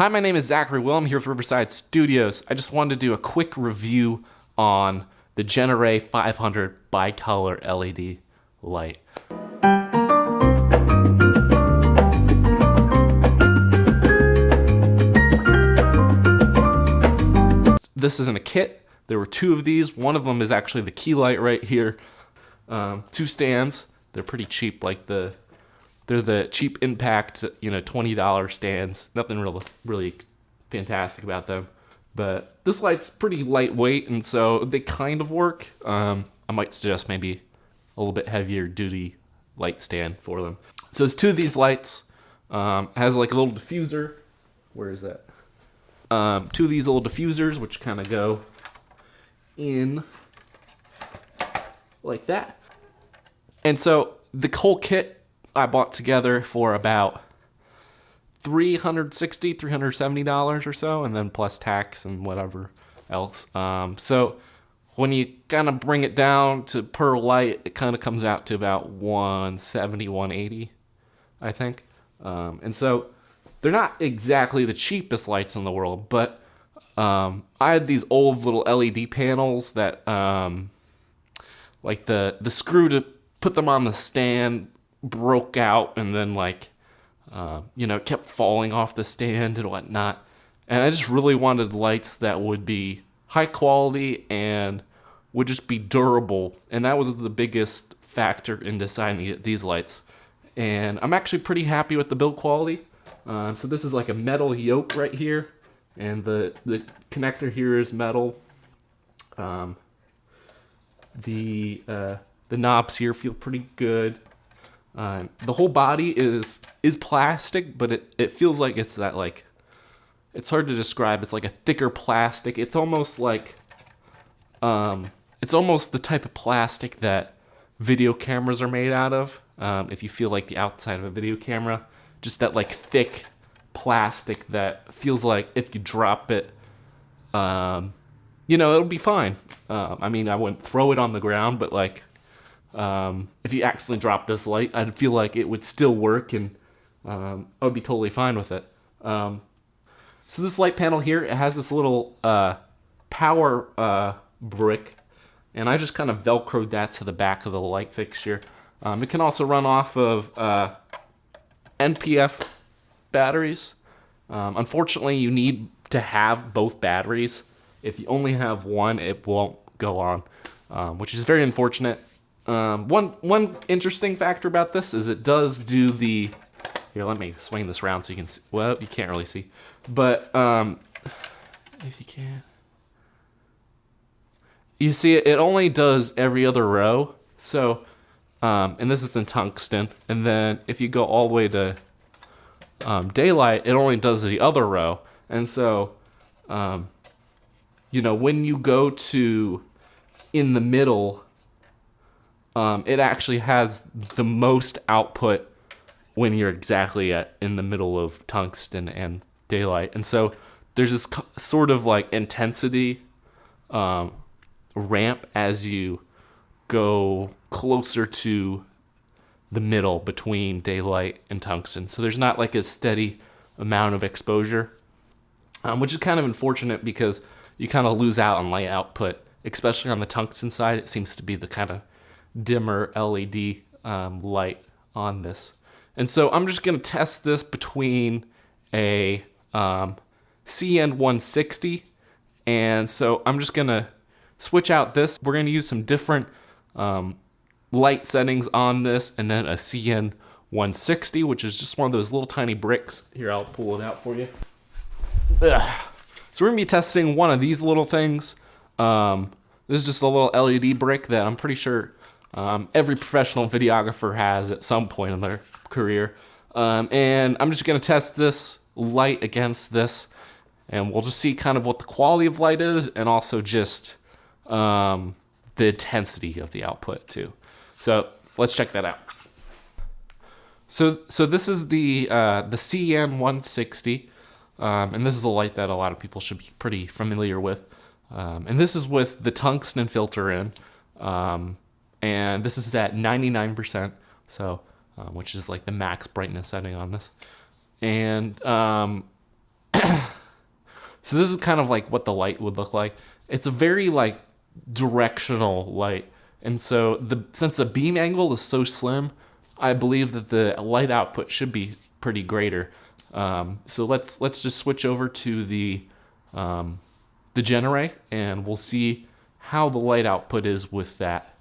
Hi, my name is Zachary Will. I'm here with Riverside Studios. I just wanted to do a quick review on the Genaray 500 bicolor LED light. This is in a kit. There were two of these. One of them is actually the key light right here. Two stands. They're pretty cheap, they're the cheap impact, $20 stands. Nothing really fantastic about them. But this light's pretty lightweight, and so they kind of work. I might suggest maybe a little bit heavier duty light stand for them. So there's two of these lights. Has like a little diffuser. Where is that? Two of these little diffusers, which kind of go in like that. And so the whole kit I bought together for about $360, $370 or so, and then plus tax and whatever else. So when you kind of bring it down to per light, it kind of comes out to about $170, $180, I think. And so they're not exactly the cheapest lights in the world, but I had these old little LED panels that, like the screw to put them on the stand broke out, and then it kept falling off the stand and whatnot. And I just really wanted lights that would be high quality and would just be durable. And that was the biggest factor in deciding to get these lights. And I'm actually pretty happy with the build quality. So this is like a metal yoke right here, and the connector here is metal. The knobs here feel pretty good. The whole body is plastic, but it feels like it's that, it's hard to describe. It's like a thicker plastic. It's almost like it's almost the type of plastic that video cameras are made out of. If you feel like the outside of a video camera, just that thick plastic that feels like if you drop it, it'll be fine. I mean, I wouldn't throw it on the ground, but if you accidentally drop this light, I'd feel like it would still work, and I would be totally fine with it. So this light panel here, it has this little power brick, and I just kind of velcroed that to the back of the light fixture. It can also run off of NPF batteries. Unfortunately, you need to have both batteries. If you only have one, it won't go on, which is very unfortunate. One interesting factor about this is it does do the... Here, let me swing this around so you can see. Well, you can't really see. But if you can... You see, it only does every other row. So, and this is in tungsten. And then if you go all the way to daylight, it only does the other row. And so, when you go to in the middle... it actually has the most output when you're exactly in the middle of tungsten and daylight. And so there's this sort of intensity ramp as you go closer to the middle between daylight and tungsten. So there's not a steady amount of exposure, which is kind of unfortunate because you kind of lose out on light output, especially on the tungsten side. It seems to be the kind of dimmer LED light on this. And so I'm just going to test this between a CN160, and so I'm just going to switch out this. We're going to use some different light settings on this, and then a CN160, which is just one of those little tiny bricks. Here, I'll pull it out for you. Ugh. So we're going to be testing one of these little things. This is just a little LED brick that I'm pretty sure every professional videographer has at some point in their career. And I'm just going to test this light against this, and we'll just see kind of what the quality of light is, and also just the intensity of the output too. So let's check that out. So this is the CN160, and this is a light that a lot of people should be pretty familiar with. And this is with the tungsten filter in. And this is at 99%, so which is the max brightness setting on this. And So this is kind of like what the light would look like. It's a very like directional light. And so since the beam angle is so slim, I believe that the light output should be pretty greater. So let's just switch over to the Genaray, and we'll see how the light output is with that.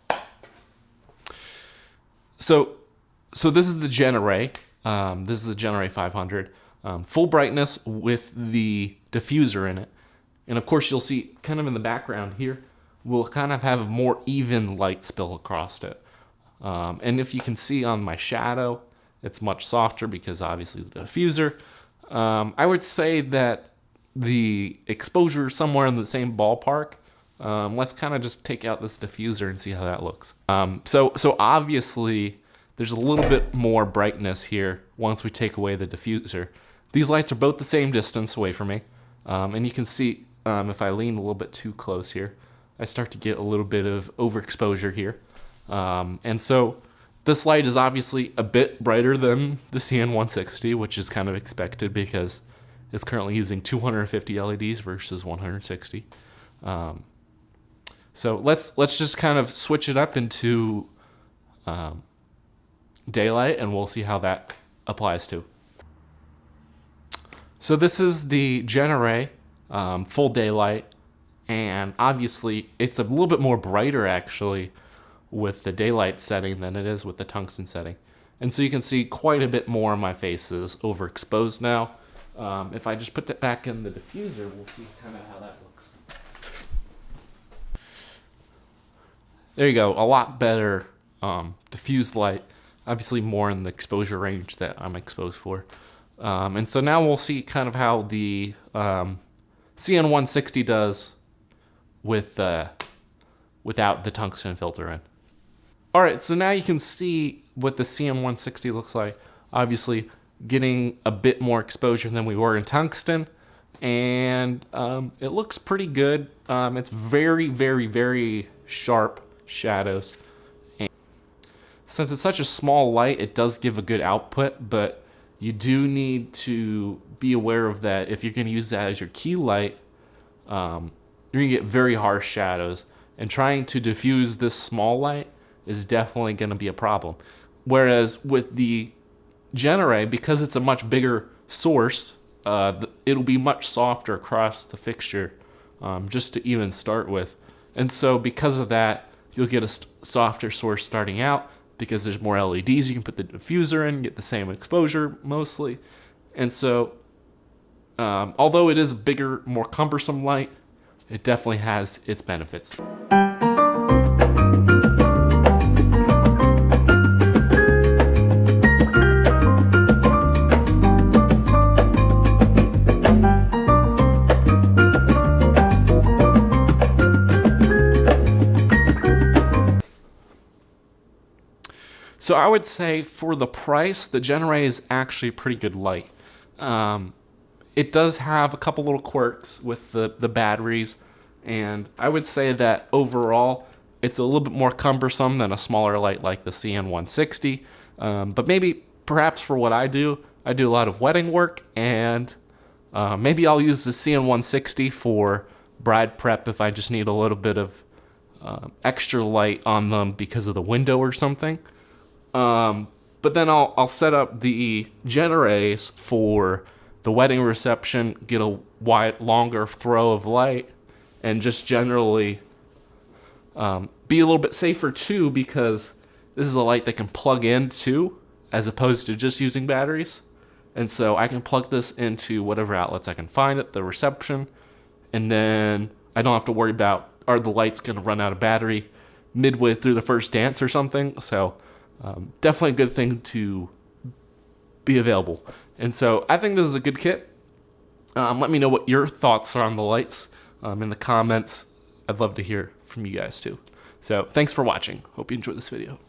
So this is the Genaray. This is the Genaray 500. Full brightness with the diffuser in it. And of course, you'll see kind of in the background here, we'll kind of have a more even light spill across it. And if you can see on my shadow, it's much softer because obviously the diffuser. I would say that the exposure is somewhere in the same ballpark. Let's kind of just take out this diffuser and see how that looks. So obviously there's a little bit more brightness here once we take away the diffuser. These lights are both the same distance away from me. And you can see if I lean a little bit too close here, I start to get a little bit of overexposure here. And so this light is obviously a bit brighter than the CN160, which is kind of expected because it's currently using 250 LEDs versus 160. So let's just kind of switch it up into daylight, and we'll see how that applies to. So this is the Genaray full daylight, and obviously it's a little bit more brighter actually with the daylight setting than it is with the tungsten setting. And so you can see quite a bit more of my face is overexposed now. If I just put that back in the diffuser, we'll see kind of how that looks. There you go, a lot better diffused light, obviously more in the exposure range that I'm exposed for. And so now we'll see kind of how the CN160 does with without the tungsten filter in. All right, so now you can see what the CN160 looks like. Obviously, getting a bit more exposure than we were in tungsten, and it looks pretty good. It's very, very, very sharp shadows. And since it's such a small light, it does give a good output, but you do need to be aware of that. If you're going to use that as your key light, you're going to get very harsh shadows, and trying to diffuse this small light is definitely going to be a problem. Whereas with the Genaray, because it's a much bigger source, it'll be much softer across the fixture, just to even start with. And so because of that, you'll get a softer source starting out because there's more LEDs. You can put the diffuser in, get the same exposure mostly. And so although it is a bigger, more cumbersome light, it definitely has its benefits. So I would say for the price, the Genaray is actually a pretty good light. It does have a couple little quirks with the batteries, and I would say that overall it's a little bit more cumbersome than a smaller light like the CN160. But maybe, perhaps for what I do a lot of wedding work, and maybe I'll use the CN160 for bride prep if I just need a little bit of extra light on them because of the window or something. But then I'll set up the Genarays for the wedding reception, get a longer throw of light, and just generally be a little bit safer too, because this is a light that can plug in too, as opposed to just using batteries. And so I can plug this into whatever outlets I can find at the reception, and then I don't have to worry about, are the lights going to run out of battery midway through the first dance or something. So definitely a good thing to be available. And so I think this is a good kit. Let me know what your thoughts are on the lights in the comments. I'd love to hear from you guys too. So thanks for watching. Hope you enjoyed this video.